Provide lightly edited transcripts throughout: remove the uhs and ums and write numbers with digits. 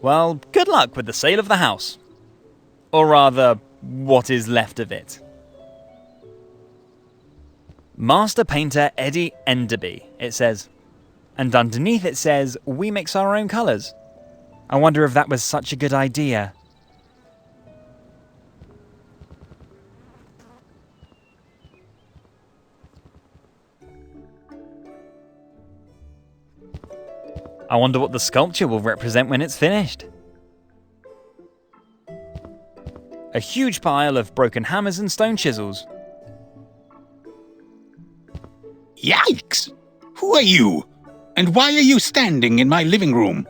Well, good luck with the sale of the house. Or rather, what is left of it. Master Painter Eddie Enderby, it says. And underneath it says, we mix our own colours. I wonder if that was such a good idea. I wonder what the sculpture will represent when it's finished. A huge pile of broken hammers and stone chisels. Yikes! Who are you? And why are you standing in my living room?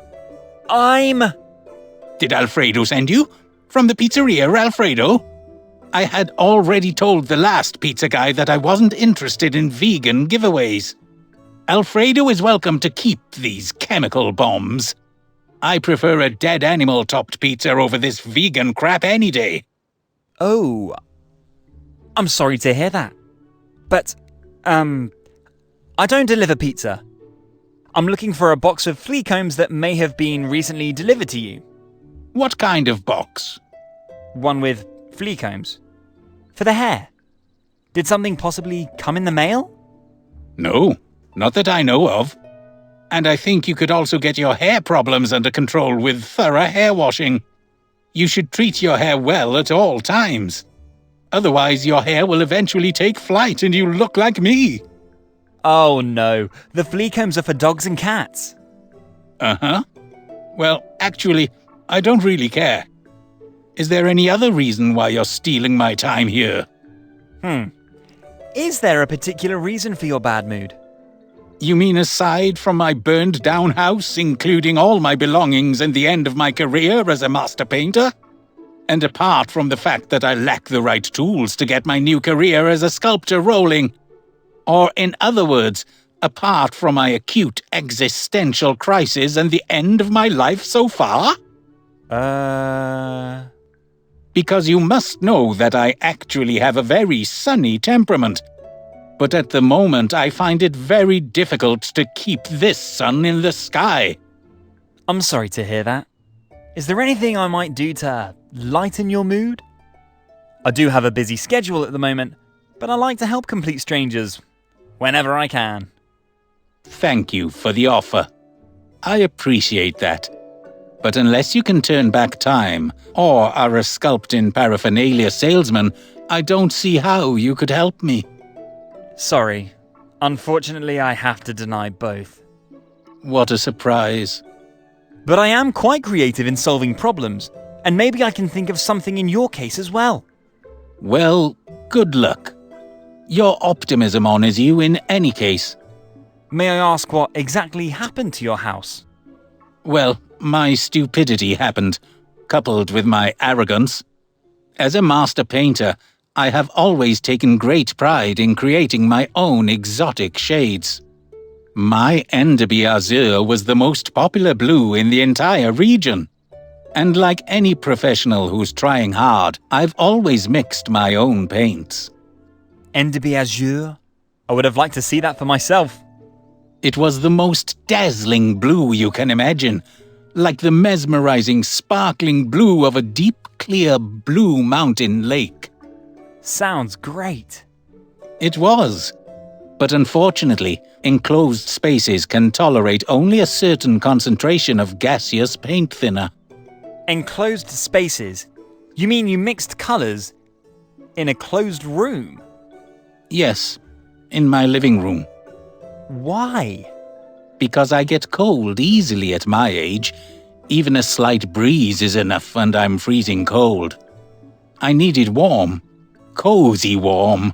Did Alfredo send you? From the pizzeria, Alfredo? I had already told the last pizza guy that I wasn't interested in vegan giveaways. Alfredo is welcome to keep these chemical bombs. I prefer a dead animal-topped pizza over this vegan crap any day. Oh, I'm sorry to hear that. But, I don't deliver pizza. I'm looking for a box of flea combs that may have been recently delivered to you. What kind of box? One with flea combs. For the hair. Did something possibly come in the mail? No, not that I know of. And I think you could also get your hair problems under control with thorough hair washing. You should treat your hair well at all times. Otherwise, your hair will eventually take flight and you'll look like me. Oh no, the flea combs are for dogs and cats. Uh-huh. Well, actually, I don't really care. Is there any other reason why you're stealing my time here? Is there a particular reason for your bad mood? You mean aside from my burned-down house, including all my belongings and the end of my career as a master painter? And apart from the fact that I lack the right tools to get my new career as a sculptor rolling? Or in other words, apart from my acute existential crisis and the end of my life so far? Because you must know that I actually have a very sunny temperament. But at the moment, I find it very difficult to keep this sun in the sky. I'm sorry to hear that. Is there anything I might do to lighten your mood? I do have a busy schedule at the moment, but I like to help complete strangers whenever I can. Thank you for the offer. I appreciate that. But unless you can turn back time, or are a sculpting paraphernalia salesman, I don't see how you could help me. Sorry. Unfortunately, I have to deny both. What a surprise. But I am quite creative in solving problems, and maybe I can think of something in your case as well. Well, good luck. Your optimism honors you in any case. May I ask what exactly happened to your house? Well, my stupidity happened, coupled with my arrogance. As a master painter, I have always taken great pride in creating my own exotic shades. My Enderby Azure was the most popular blue in the entire region. And like any professional who's trying hard, I've always mixed my own paints. Enderby Azure? I would have liked to see that for myself. It was the most dazzling blue you can imagine, like the mesmerizing, sparkling blue of a deep, clear blue mountain lake. Sounds great. It was. But unfortunately, enclosed spaces can tolerate only a certain concentration of gaseous paint thinner. Enclosed spaces? You mean you mixed colours in a closed room? Yes, in my living room. Why? Because I get cold easily at my age. Even a slight breeze is enough and I'm freezing cold. I needed warm. Cozy warm.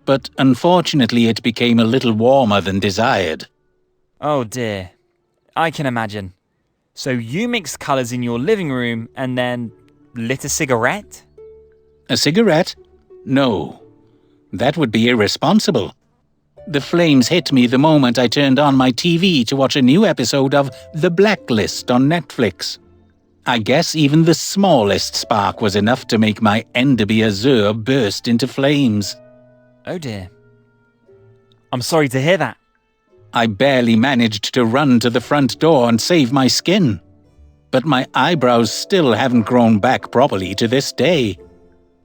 But unfortunately it became a little warmer than desired. Oh dear. I can imagine. So you mixed colours in your living room and then lit a cigarette? A cigarette? No. That would be irresponsible. The flames hit me the moment I turned on my TV to watch a new episode of The Blacklist on Netflix. I guess even the smallest spark was enough to make my Enderby Azure burst into flames. Oh dear. I'm sorry to hear that. I barely managed to run to the front door and save my skin. but my eyebrows still haven't grown back properly to this day.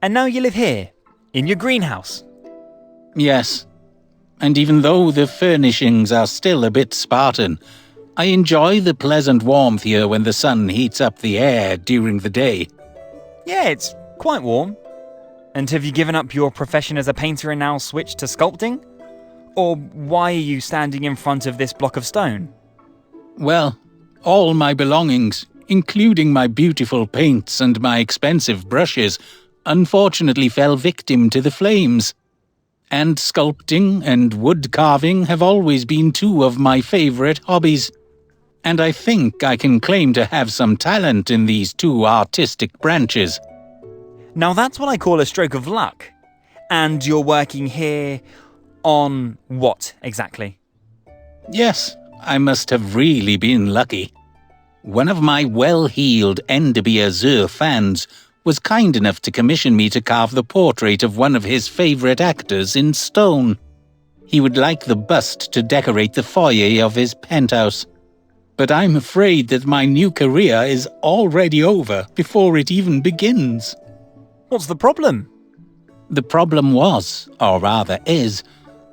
And now you live here, in your greenhouse. Yes, and even though the furnishings are still a bit Spartan, I enjoy the pleasant warmth here when the sun heats up the air during the day. Yeah, it's quite warm. And have you given up your profession as a painter and now switched to sculpting? Or why are you standing in front of this block of stone? Well, all my belongings, including my beautiful paints and my expensive brushes, unfortunately fell victim to the flames. And sculpting and wood carving have always been two of my favorite hobbies. And I think I can claim to have some talent in these two artistic branches. Now that's what I call a stroke of luck. And you're working here on what exactly? Yes, I must have really been lucky. One of my well-heeled Enderby Azure fans was kind enough to commission me to carve the portrait of one of his favorite actors in stone. He would like the bust to decorate the foyer of his penthouse. But I'm afraid that my new career is already over before it even begins. What's the problem? The problem was, or rather is,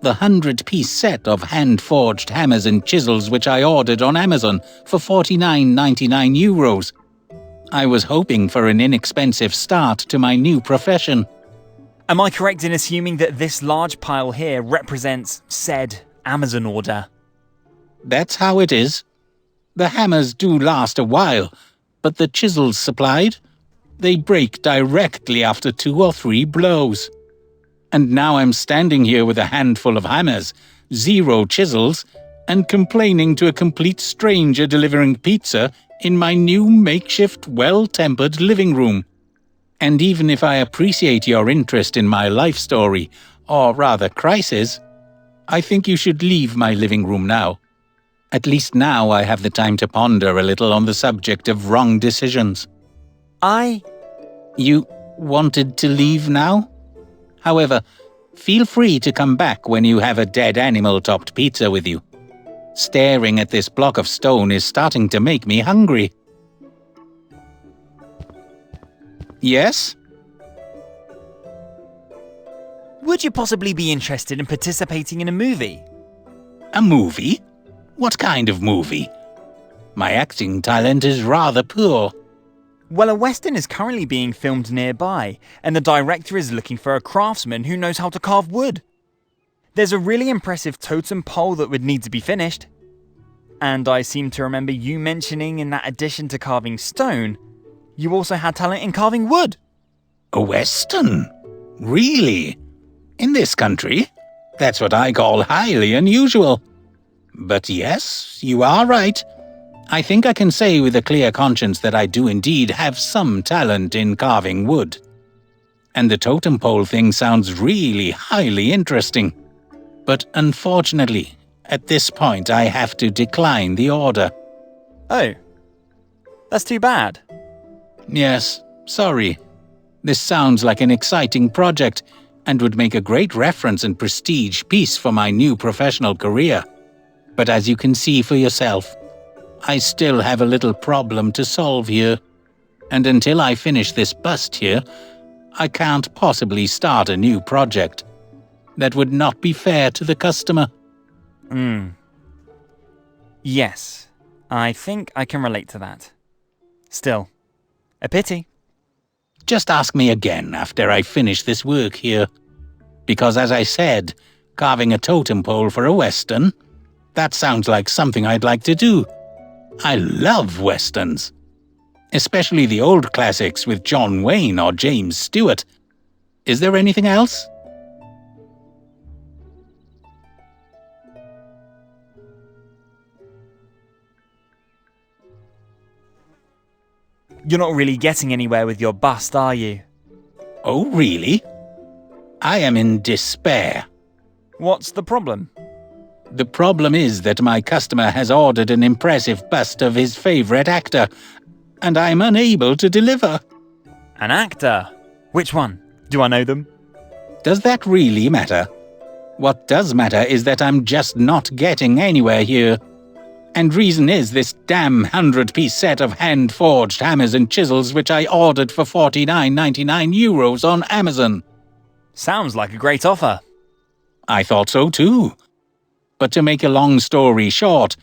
the 100-piece set of hand-forged hammers and chisels which I ordered on Amazon for €49.99. I was hoping for an inexpensive start to my new profession. Am I correct in assuming that this large pile here represents said Amazon order? That's how it is. The hammers do last a while, but the chisels supplied, they break directly after 2 or 3 blows. And now I'm standing here with a handful of hammers, 0 chisels, and complaining to a complete stranger delivering pizza in my new makeshift well-tempered living room. And even if I appreciate your interest in my life story, or rather crisis, I think you should leave my living room now. At least now I have the time to ponder a little on the subject of wrong decisions. You wanted to leave now? However, feel free to come back when you have a dead animal-topped pizza with you. Staring at this block of stone is starting to make me hungry. Yes? Would you possibly be interested in participating in a movie? A movie? What kind of movie? My acting talent is rather poor. Well, a western is currently being filmed nearby, and the director is looking for a craftsman who knows how to carve wood. There's a really impressive totem pole that would need to be finished. And I seem to remember you mentioning in that addition to carving stone, you also had talent in carving wood. A western? Really? In this country? That's what I call highly unusual. But yes, you are right. I think I can say with a clear conscience that I do indeed have some talent in carving wood. And the totem pole thing sounds really highly interesting. But unfortunately, at this point I have to decline the order. Oh, that's too bad. Yes, sorry. This sounds like an exciting project and would make a great reference and prestige piece for my new professional career. But as you can see for yourself, I still have a little problem to solve here. And until I finish this bust here, I can't possibly start a new project. That would not be fair to the customer. Yes, I think I can relate to that. Still, a pity. Just ask me again after I finish this work here. Because as I said, carving a totem pole for a western, that sounds like something I'd like to do. I love westerns. Especially the old classics with John Wayne or James Stewart. Is there anything else? You're not really getting anywhere with your bust, are you? Oh, really? I am in despair. What's the problem? The problem is that my customer has ordered an impressive bust of his favorite actor, and I'm unable to deliver. An actor? Which one? Do I know them? Does that really matter? What does matter is that I'm just not getting anywhere here. And reason is this damn 100-piece set of hand-forged hammers and chisels which I ordered for €49.99 on Amazon. Sounds like a great offer. I thought so too. But to make a long story short,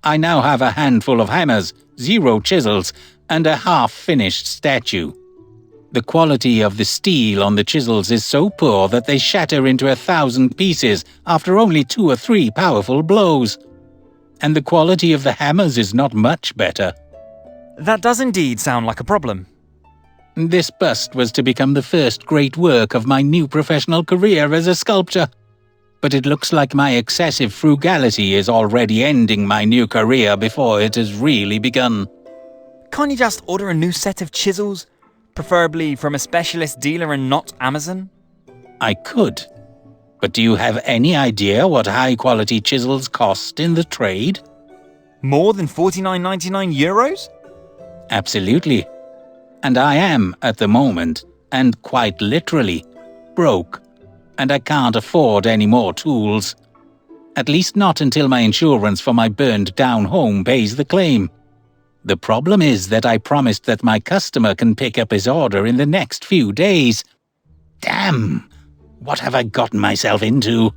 I now have a handful of hammers, 0 chisels, and a half-finished statue. The quality of the steel on the chisels is so poor that they shatter into 1,000 pieces after only 2 or 3 powerful blows. And the quality of the hammers is not much better. That does indeed sound like a problem. This bust was to become the first great work of my new professional career as a sculptor. But it looks like my excessive frugality is already ending my new career before it has really begun. Can't you just order a new set of chisels? Preferably from a specialist dealer and not Amazon? I could. But do you have any idea what high-quality chisels cost in the trade? More than €49.99? Absolutely. And I am, at the moment, and quite literally, broke. And I can't afford any more tools. At least not until my insurance for my burned-down home pays the claim. The problem is that I promised that my customer can pick up his order in the next few days. Damn! What have I gotten myself into?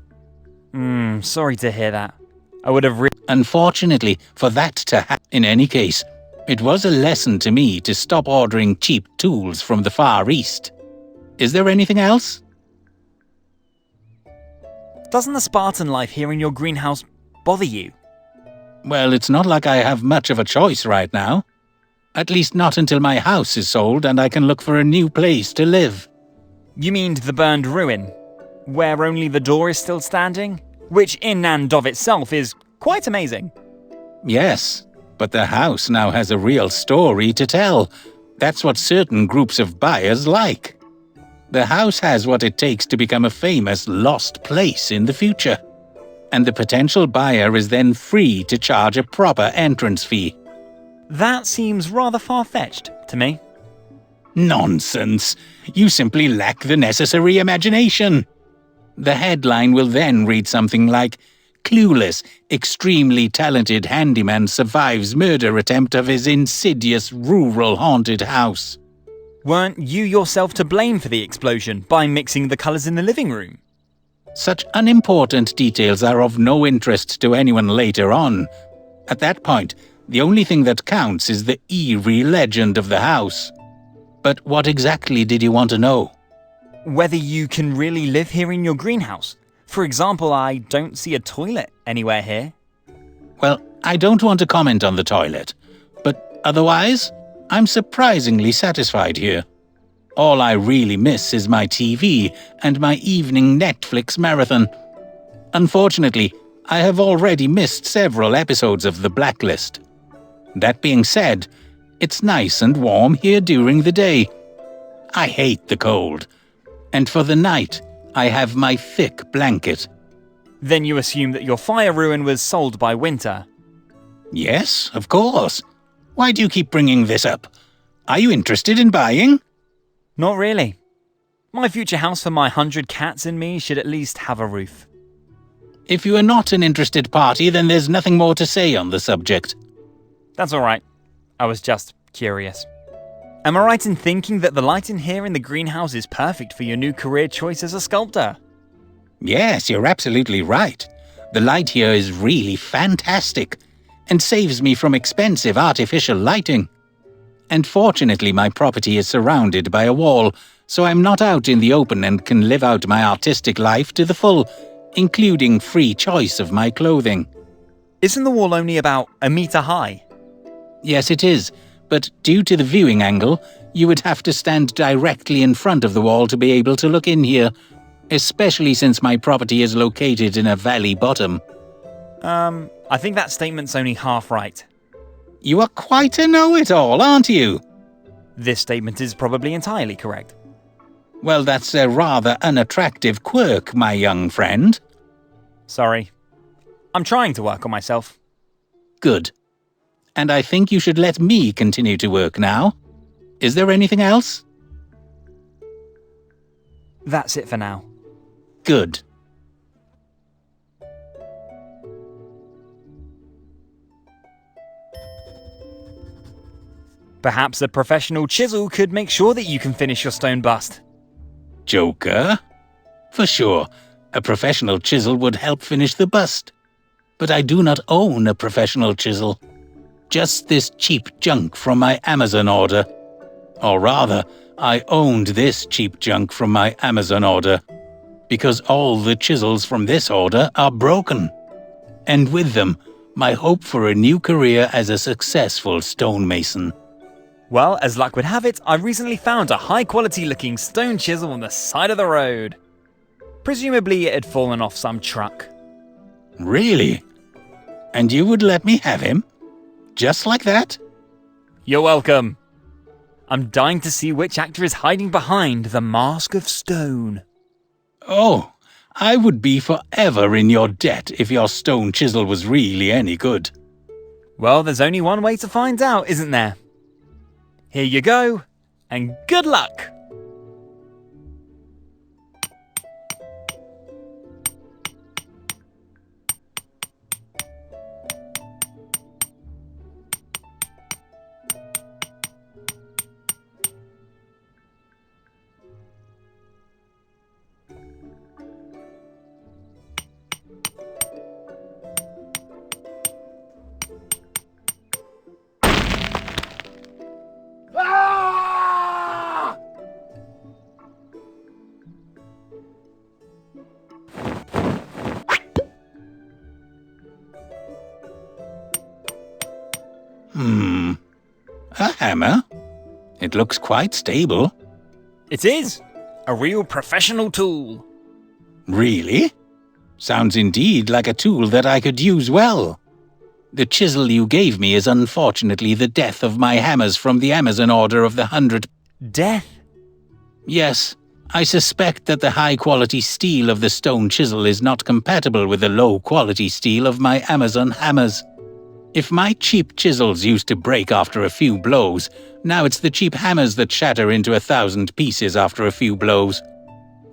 Sorry to hear that. I would have Unfortunately, for that to happen, in any case, it was a lesson to me to stop ordering cheap tools from the Far East. Is there anything else? Doesn't the Spartan life here in your greenhouse bother you? Well, it's not like I have much of a choice right now. At least not until my house is sold and I can look for a new place to live. You mean the burned ruin, where only the door is still standing? Which in and of itself is quite amazing. Yes, but the house now has a real story to tell. That's what certain groups of buyers like. The house has what it takes to become a famous lost place in the future. And the potential buyer is then free to charge a proper entrance fee. That seems rather far-fetched to me. Nonsense! You simply lack the necessary imagination. The headline will then read something like, "Clueless, extremely talented handyman survives murder attempt of his insidious rural haunted house." Weren't you yourself to blame for the explosion by mixing the colours in the living room? Such unimportant details are of no interest to anyone later on. At that point, the only thing that counts is the eerie legend of the house. But what exactly did you want to know? Whether you can really live here in your greenhouse. For example, I don't see a toilet anywhere here. Well, I don't want to comment on the toilet, but otherwise, I'm surprisingly satisfied here. All I really miss is my TV and my evening Netflix marathon. Unfortunately, I have already missed several episodes of The Blacklist. That being said, it's nice and warm here during the day. I hate the cold. And for the night, I have my thick blanket. Then you assume that your fire ruin was sold by winter. Yes, of course. Why do you keep bringing this up? Are you interested in buying? Not really. My future house for my 100 cats and me should at least have a roof. If you are not an interested party, then there's nothing more to say on the subject. That's alright. I was just curious. Am I right in thinking that the light in here in the greenhouse is perfect for your new career choice as a sculptor? Yes, you're absolutely right. The light here is really fantastic and saves me from expensive artificial lighting. And fortunately, my property is surrounded by a wall, so I'm not out in the open and can live out my artistic life to the full, including free choice of my clothing. Isn't the wall only about a meter high? Yes, it is, but due to the viewing angle, you would have to stand directly in front of the wall to be able to look in here, especially since my property is located in a valley bottom. I think that statement's only half right. You are quite a know-it-all, aren't you? This statement is probably entirely correct. Well, that's a rather unattractive quirk, my young friend. Sorry. I'm trying to work on myself. Good. And I think you should let me continue to work now. Is there anything else? That's it for now. Good. Perhaps a professional chisel could make sure that you can finish your stone bust. Joker? For sure, a professional chisel would help finish the bust. But I do not own a professional chisel. Just this cheap junk from my Amazon order. Or rather, I owned this cheap junk from my Amazon order. Because all the chisels from this order are broken. And with them, my hope for a new career as a successful stonemason. Well, as luck would have it, I recently found a high-quality looking stone chisel on the side of the road. Presumably it had fallen off some truck. Really? And you would let me have him? Just like that? You're welcome. I'm dying to see which actor is hiding behind the mask of stone. Oh, I would be forever in your debt if your stone chisel was really any good. Well, there's only one way to find out, isn't there? Here you go, and good luck! A hammer? It looks quite stable. It is! A real professional tool. Really? Sounds indeed like a tool that I could use well. The chisel you gave me is unfortunately the death of my hammers from the Amazon order of the 100. Death? Yes, I suspect that the high-quality steel of the stone chisel is not compatible with the low-quality steel of my Amazon hammers. If my cheap chisels used to break after a few blows, now it's the cheap hammers that shatter into 1,000 pieces after a few blows.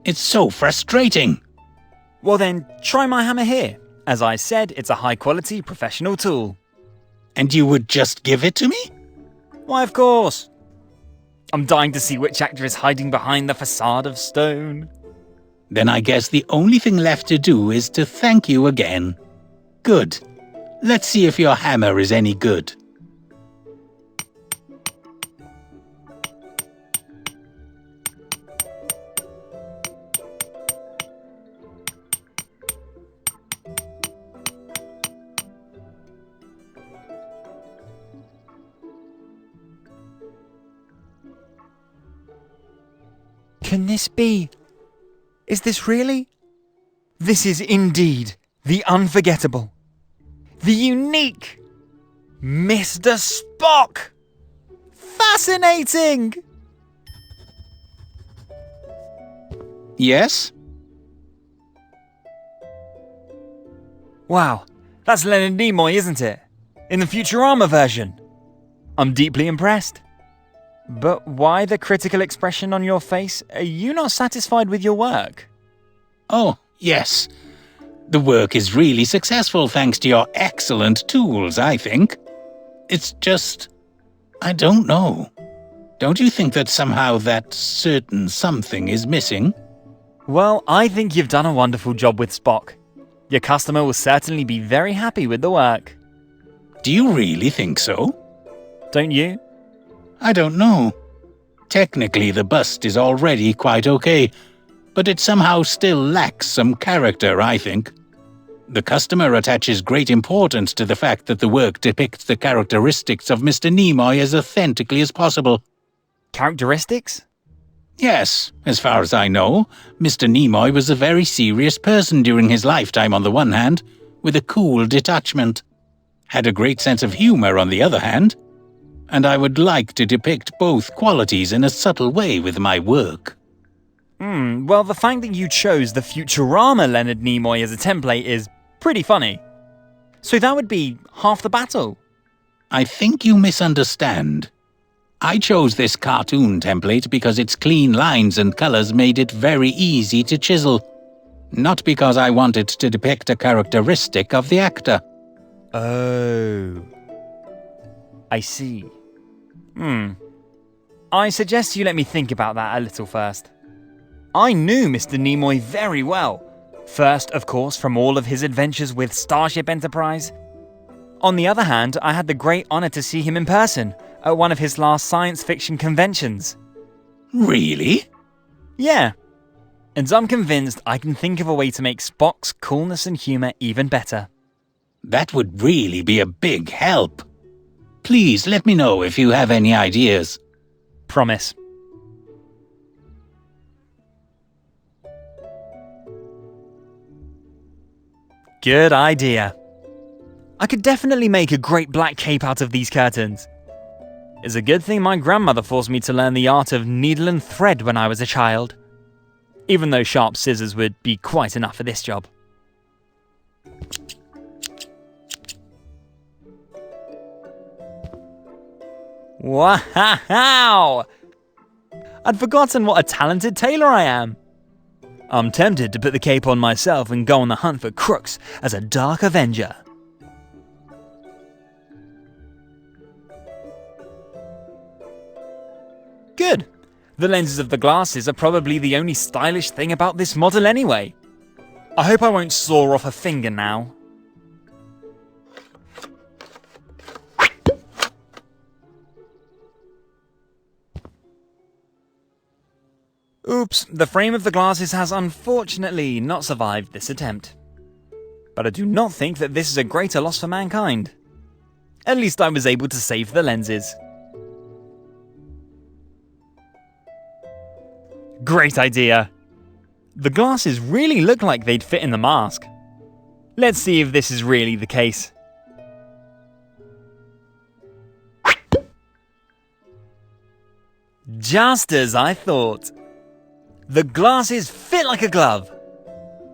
It's so frustrating. Well then, try my hammer here. As I said, it's a high-quality professional tool. And you would just give it to me? Why, of course. I'm dying to see which actor is hiding behind the facade of stone. Then I guess the only thing left to do is to thank you again. Good. Let's see if your hammer is any good. Can this be? Is this really? This is indeed the unforgettable, the unique Mr. Spock! Fascinating! Yes? Wow, that's Leonard Nimoy, isn't it? In the Futurama version. I'm deeply impressed. But why the critical expression on your face? Are you not satisfied with your work? Oh, yes. The work is really successful thanks to your excellent tools, I think. It's just... I don't know. Don't you think that somehow that certain something is missing? Well, I think you've done a wonderful job with Spock. Your customer will certainly be very happy with the work. Do you really think so? Don't you? I don't know. Technically, the bust is already quite okay, but it somehow still lacks some character, I think. The customer attaches great importance to the fact that the work depicts the characteristics of Mr. Nimoy as authentically as possible. Characteristics? Yes, as far as I know, Mr. Nimoy was a very serious person during his lifetime on the one hand, with a cool detachment. Had a great sense of humor on the other hand. And I would like to depict both qualities in a subtle way with my work. Well, the fact that you chose the Futurama Leonard Nimoy as a template is pretty funny. So that would be half the battle. I think you misunderstand. I chose this cartoon template because its clean lines and colors made it very easy to chisel, not because I wanted to depict a characteristic of the actor. Oh. I see. I suggest you let me think about that a little first. I knew Mr. Nimoy very well. First, of course, from all of his adventures with Starship Enterprise. On the other hand, I had the great honor to see him in person at one of his last science fiction conventions. Really? Yeah. And I'm convinced I can think of a way to make Spock's coolness and humor even better. That would really be a big help. Please let me know if you have any ideas. Promise. Good idea. I could definitely make a great black cape out of these curtains. It's a good thing my grandmother forced me to learn the art of needle and thread when I was a child. Even though sharp scissors would be quite enough for this job. Wow! I'd forgotten what a talented tailor I am. I'm tempted to put the cape on myself and go on the hunt for crooks as a Dark Avenger. Good. The lenses of the glasses are probably the only stylish thing about this model anyway. I hope I won't saw off a finger now. Oops, the frame of the glasses has unfortunately not survived this attempt. But I do not think that this is a greater loss for mankind. At least I was able to save the lenses. Great idea! The glasses really look like they'd fit in the mask. Let's see if this is really the case. Just as I thought. The glasses fit like a glove.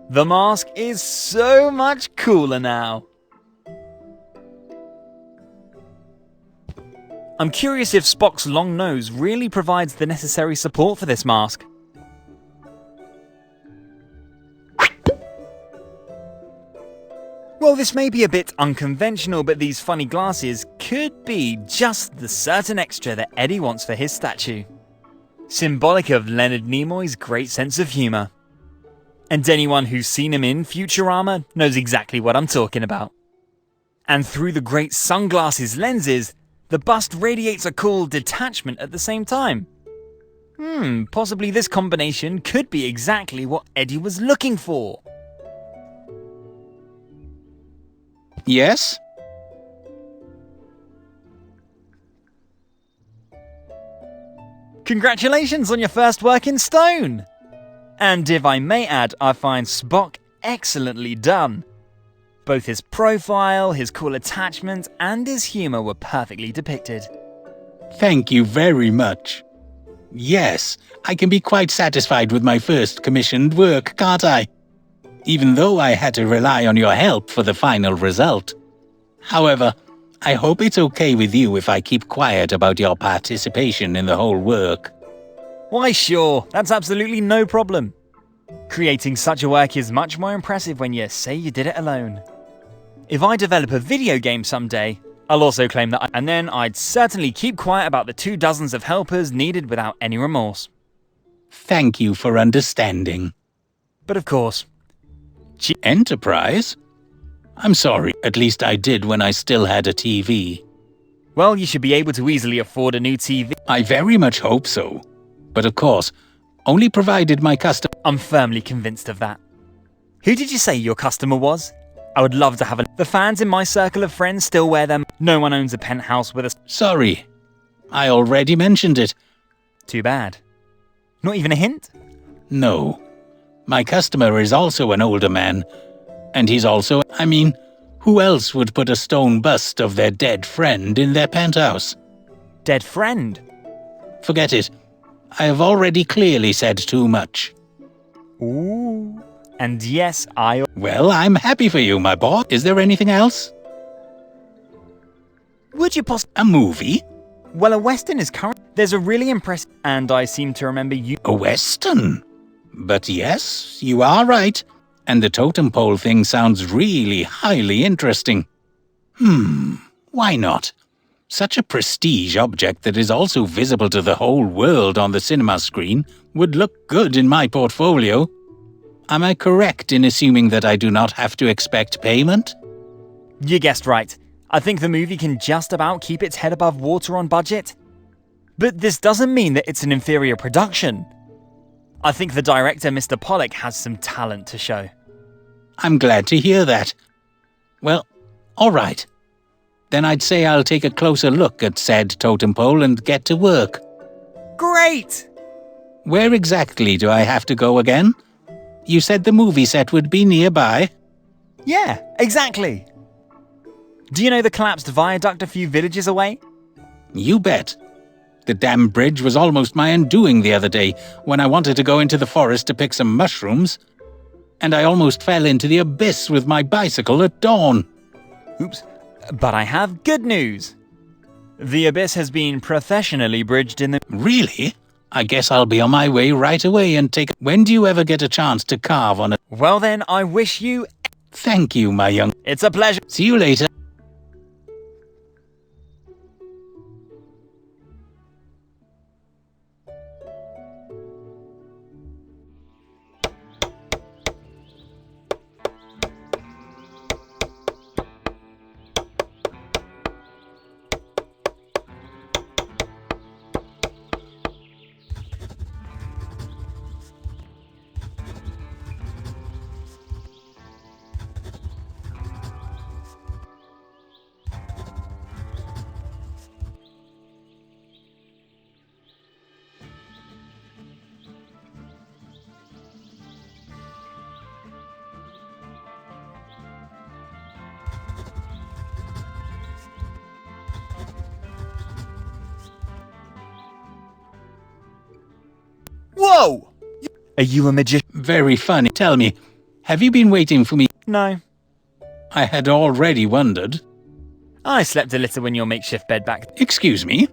The mask is so much cooler now. I'm curious if Spock's long nose really provides the necessary support for this mask. Well, this may be a bit unconventional, but these funny glasses could be just the certain extra that Eddie wants for his statue. Symbolic of Leonard Nimoy's great sense of humour. And anyone who's seen him in Futurama knows exactly what I'm talking about. And through the great sunglasses lenses, the bust radiates a cool detachment at the same time. Possibly this combination could be exactly what Eddie was looking for. Yes? Congratulations on your first work in stone! And if I may add, I find Spock excellently done. Both his profile, his cool attachment, and his humour were perfectly depicted. Thank you very much. Yes, I can be quite satisfied with my first commissioned work, can't I? Even though I had to rely on your help for the final result. However, I hope it's okay with you if I keep quiet about your participation in the whole work. Why sure, that's absolutely no problem. Creating such a work is much more impressive when you say you did it alone. If I develop a video game someday, I'll also claim that and then I'd certainly keep quiet about the 2 dozens of helpers needed without any remorse. Thank you for understanding. But of course. Enterprise? I'm sorry, at least I did when I still had a TV. Well, you should be able to easily afford a new TV. I very much hope so. But of course, only provided my customer... I'm firmly convinced of that. Who did you say your customer was? I would love to have a... The fans in my circle of friends still wear them. No one owns a penthouse with a... Sorry, I already mentioned it. Too bad. Not even a hint? No. My customer is also an older man. And he's also... I mean, who else would put a stone bust of their dead friend in their penthouse? Dead friend? Forget it. I have already clearly said too much. Ooh. And yes, I... Well, I'm happy for you, my boy. Is there anything else? Would you A movie? Well, a Western is current. There's a really impressive... And I seem to remember you... A Western? But yes, you are right. And the totem pole thing sounds really highly interesting. Why not? Such a prestige object that is also visible to the whole world on the cinema screen would look good in my portfolio. Am I correct in assuming that I do not have to expect payment? You guessed right. I think the movie can just about keep its head above water on budget. But this doesn't mean that it's an inferior production. I think the director, Mr. Pollock, has some talent to show. I'm glad to hear that. Well, all right. Then I'd say I'll take a closer look at said totem pole and get to work. Great! Where exactly do I have to go again? You said the movie set would be nearby. Yeah, exactly. Do you know the collapsed viaduct a few villages away? You bet. The damn bridge was almost my undoing the other day when I wanted to go into the forest to pick some mushrooms. And I almost fell into the abyss with my bicycle at dawn. Oops. But I have good news. The abyss has been professionally bridged in the... Really? I guess I'll be on my way right away and take... When do you ever get a chance to carve on it? Well then, I wish you... Thank you, my young... It's a pleasure. See you later. Whoa! Are you a magician? Very funny. Tell me, have you been waiting for me? No. I had already wondered. I slept a little in your makeshift bed back... Excuse me?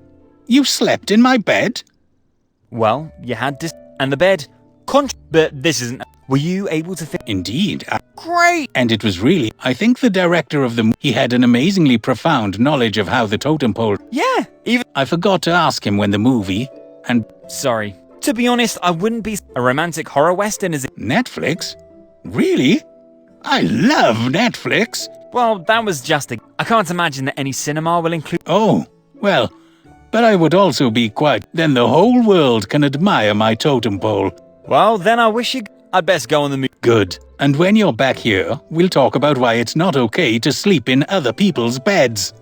You slept in my bed? Well, you had this... And the bed... But this isn't... Were you able to fit... Indeed. Great! And it was really... I think the director of the... He had an amazingly profound knowledge of how the totem pole... Yeah, even... I forgot to ask him when the movie... And... Sorry. To be honest, I wouldn't be... A romantic horror western is... Netflix? Really? I love Netflix. Well, that was just a... I can't imagine that any cinema will include... Oh, well... But I would also be quite... Then the whole world can admire my totem pole. Well, then I wish you... I'd best go on the movie. Good. And when you're back here, we'll talk about why it's not okay to sleep in other people's beds.